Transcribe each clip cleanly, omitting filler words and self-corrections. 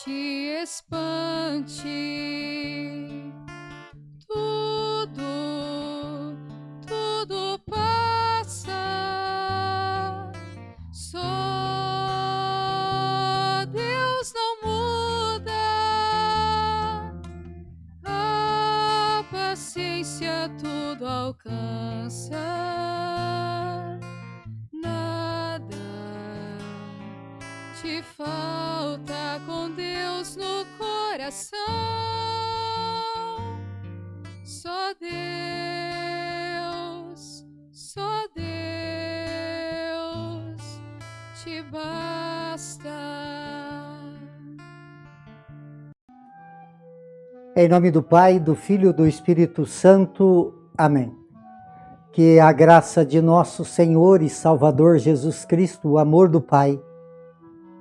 te espante. Tudo passa, só Deus não muda, a paciência tudo alcança, nada te falta com Deus no coração. Só Deus te basta. Em nome do Pai, do Filho e do Espírito Santo. Amém. Que a graça de nosso Senhor e Salvador Jesus Cristo, o amor do Pai,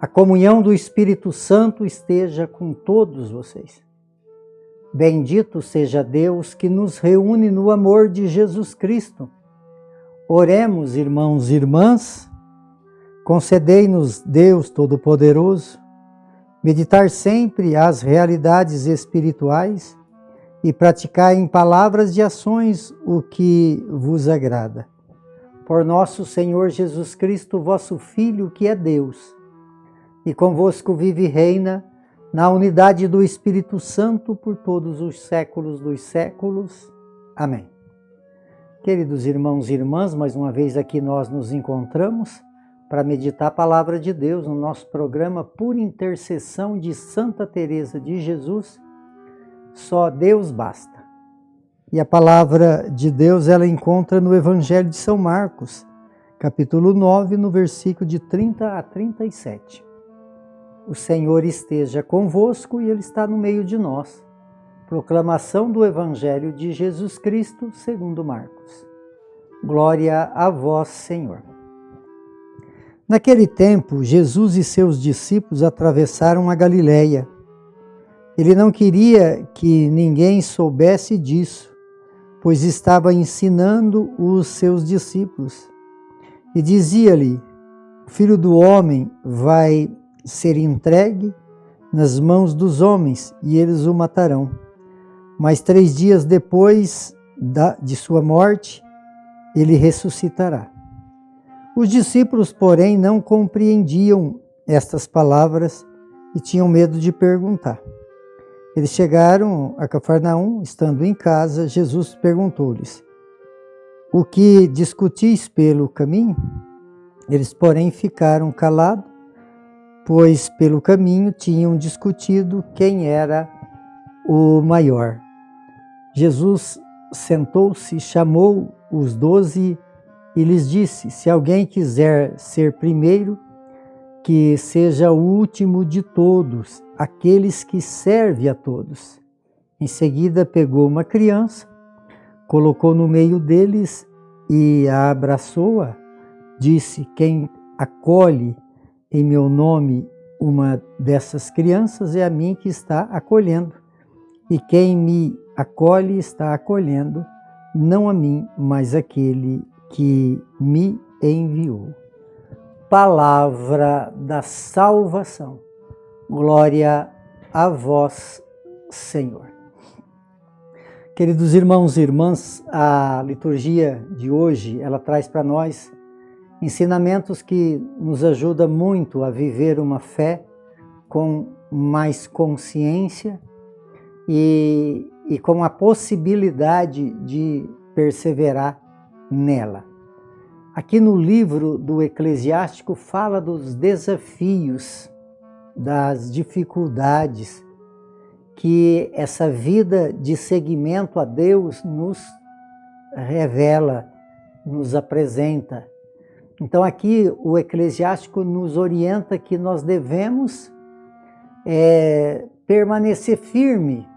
a comunhão do Espírito Santo esteja com todos vocês. Bendito seja Deus que nos reúne no amor de Jesus Cristo. Oremos, irmãos e irmãs, concedei-nos, Deus Todo-Poderoso, meditar sempre as realidades espirituais e praticar em palavras e ações o que vos agrada. Por nosso Senhor Jesus Cristo, vosso Filho, que é Deus, e convosco vive e reina na unidade do Espírito Santo por todos os séculos dos séculos. Amém. Queridos irmãos e irmãs, mais uma vez aqui nós nos encontramos para meditar a palavra de Deus no nosso programa por intercessão de Santa Teresa de Jesus, Só Deus Basta. E a palavra de Deus ela encontra no Evangelho de São Marcos, capítulo 9, no versículo de 30 a 37. O Senhor esteja convosco e Ele está no meio de nós. Proclamação do Evangelho de Jesus Cristo segundo Marcos. Glória a vós, Senhor. Naquele tempo, Jesus e seus discípulos atravessaram a Galileia. Ele não queria que ninguém soubesse disso, pois estava ensinando os seus discípulos. E dizia-lhe: o Filho do Homem vai ser entregue nas mãos dos homens, e eles o matarão. Mas 3 dias depois de sua morte, ele ressuscitará. Os discípulos, porém, não compreendiam estas palavras e tinham medo de perguntar. Eles chegaram a Cafarnaum, estando em casa, Jesus perguntou-lhes: o que discutis pelo caminho? Eles, porém, ficaram calados, pois pelo caminho tinham discutido quem era o maior. Jesus sentou-se, chamou os 12 e lhes disse: se alguém quiser ser primeiro, que seja o último de todos, aqueles que servem a todos. Em seguida pegou uma criança, colocou no meio deles e a abraçou-a. Disse: quem acolhe em meu nome uma dessas crianças é a mim que está acolhendo, e quem me acolhe está acolhendo, não a mim, mas aquele que me enviou. Palavra da salvação. Glória a vós, Senhor. Queridos irmãos e irmãs, a liturgia de hoje, ela traz para nós ensinamentos que nos ajudam muito a viver uma fé com mais consciência e com a possibilidade de perseverar nela. Aqui no livro do Eclesiástico fala dos desafios, das dificuldades que essa vida de seguimento a Deus nos revela, nos apresenta. Então aqui o Eclesiástico nos orienta que nós devemos permanecer firme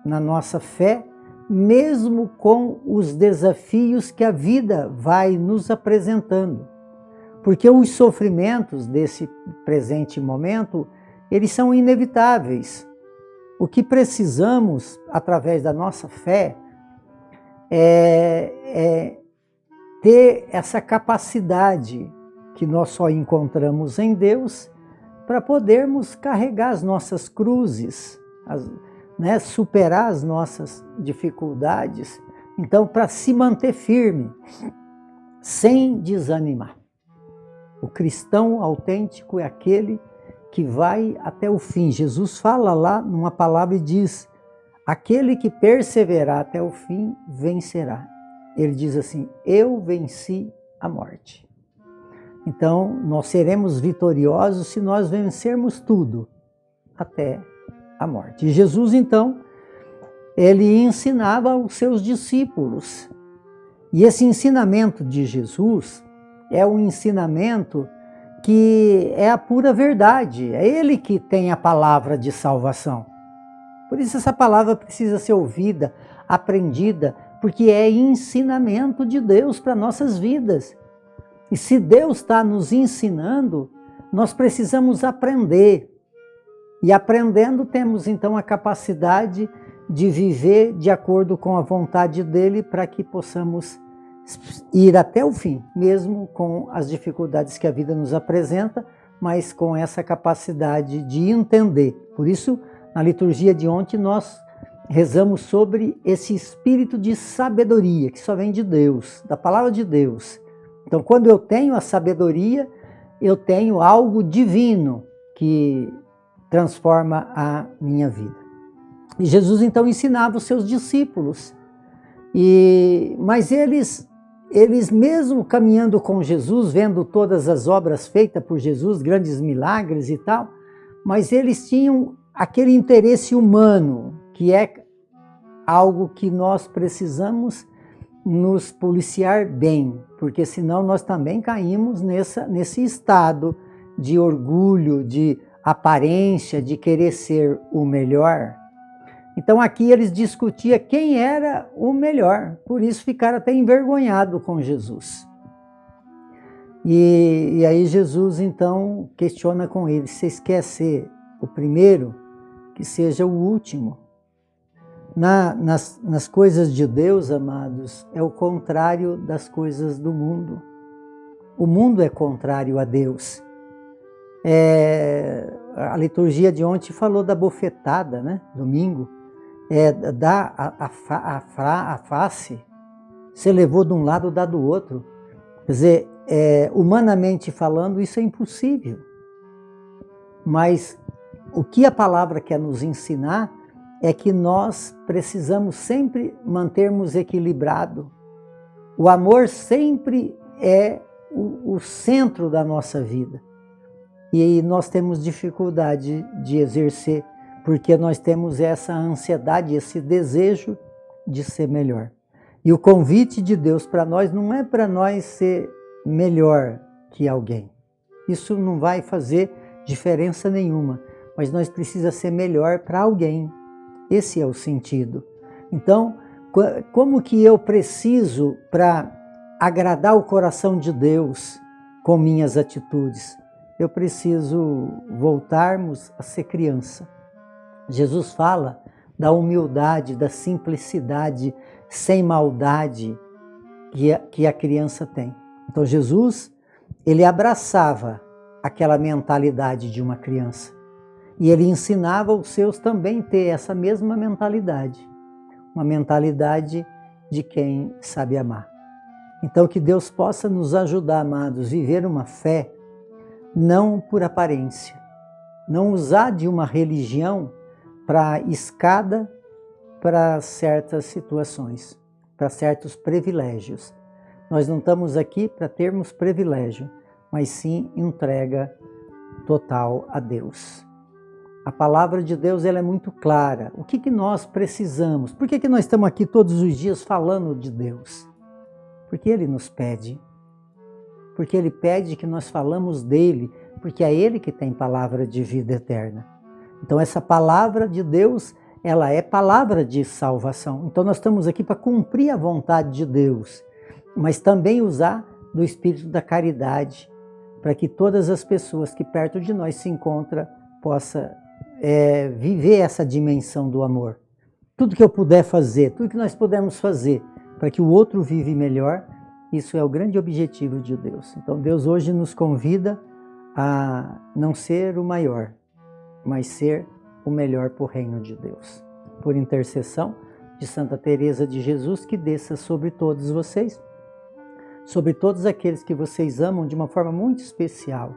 na nossa fé, mesmo com os desafios que a vida vai nos apresentando. Porque os sofrimentos desse presente momento, eles são inevitáveis. O que precisamos, através da nossa fé, é ter essa capacidade que nós só encontramos em Deus para podermos carregar as nossas cruzes, superar as nossas dificuldades. Então, para se manter firme, sem desanimar. O cristão autêntico é aquele que vai até o fim. Jesus fala lá numa palavra e diz: aquele que perseverar até o fim, vencerá. Ele diz assim: eu venci a morte. Então, nós seremos vitoriosos se nós vencermos tudo, até a morte. E Jesus, então, ele ensinava aos seus discípulos. E esse ensinamento de Jesus é um ensinamento que é a pura verdade. É ele que tem a palavra de salvação. Por isso essa palavra precisa ser ouvida, aprendida, porque é ensinamento de Deus para nossas vidas. E se Deus está nos ensinando, nós precisamos aprender. E aprendendo, temos então a capacidade de viver de acordo com a vontade dele, para que possamos ir até o fim, mesmo com as dificuldades que a vida nos apresenta, mas com essa capacidade de entender. Por isso, na liturgia de ontem, nós rezamos sobre esse espírito de sabedoria, que só vem de Deus, da palavra de Deus. Então, quando eu tenho a sabedoria, eu tenho algo divino que transforma a minha vida. E Jesus, então, ensinava os seus discípulos. Mas eles mesmo caminhando com Jesus, vendo todas as obras feitas por Jesus, grandes milagres e tal, mas eles tinham aquele interesse humano, que é algo que nós precisamos nos policiar bem, porque senão nós também caímos nesse estado de orgulho, de aparência, de querer ser o melhor. Então aqui eles discutiam quem era o melhor, por isso ficaram até envergonhados com Jesus. E aí Jesus então questiona com eles: vocês querem ser o primeiro? Que seja o último. Nas coisas de Deus, amados, é o contrário das coisas do mundo. O mundo é contrário a Deus. A liturgia de ontem falou da bofetada, né? Domingo. Dá a face, você levou de um lado, dá do outro. Quer dizer, humanamente falando, isso é impossível. Mas o que a palavra quer nos ensinar é que nós precisamos sempre mantermos equilibrado. O amor sempre é o centro da nossa vida. E nós temos dificuldade de exercer, porque nós temos essa ansiedade, esse desejo de ser melhor. E o convite de Deus para nós não é para nós ser melhor que alguém. Isso não vai fazer diferença nenhuma, mas nós precisamos ser melhor para alguém. Esse é o sentido. Então, como que eu preciso para agradar o coração de Deus com minhas atitudes? Eu preciso voltarmos a ser criança. Jesus fala da humildade, da simplicidade, sem maldade que a criança tem. Então Jesus, ele abraçava aquela mentalidade de uma criança. E ele ensinava os seus também a ter essa mesma mentalidade. Uma mentalidade de quem sabe amar. Então que Deus possa nos ajudar, amados, a viver uma fé não por aparência. Não usar de uma religião para escada para certas situações, para certos privilégios. Nós não estamos aqui para termos privilégio, mas sim entrega total a Deus. A palavra de Deus ela é muito clara. O que nós precisamos? Por que nós estamos aqui todos os dias falando de Deus? Porque Ele nos pede. Porque Ele pede que nós falamos dEle, porque é Ele que tem palavra de vida eterna. Então essa palavra de Deus, ela é palavra de salvação. Então nós estamos aqui para cumprir a vontade de Deus, mas também usar do espírito da caridade, para que todas as pessoas que perto de nós se encontram possam viver essa dimensão do amor. Tudo que eu puder fazer, tudo que nós pudermos fazer para que o outro vive melhor, isso é o grande objetivo de Deus. Então Deus hoje nos convida a não ser o maior, mas ser o melhor para o reino de Deus. Por intercessão de Santa Teresa de Jesus, que desça sobre todos vocês, sobre todos aqueles que vocês amam de uma forma muito especial,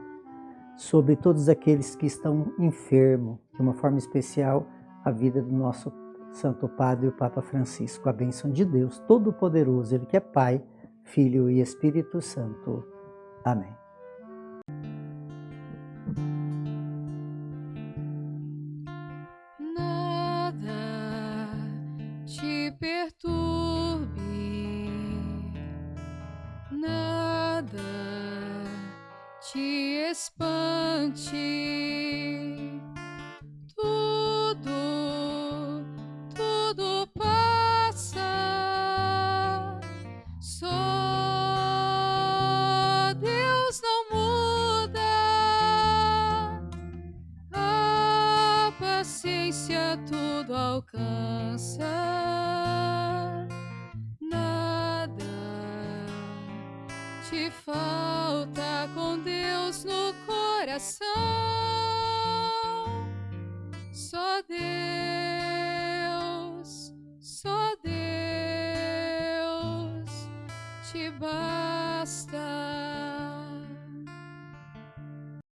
sobre todos aqueles que estão enfermos, de uma forma especial, a vida do nosso Santo Padre, o Papa Francisco. A bênção de Deus Todo-Poderoso, Ele que é Pai, Filho e Espírito Santo. Amém. Nada te perturbe, nada te espante, tudo passa, só Deus não muda, a paciência tudo alcança, nada te falta com Deus no coração, só Deus te basta.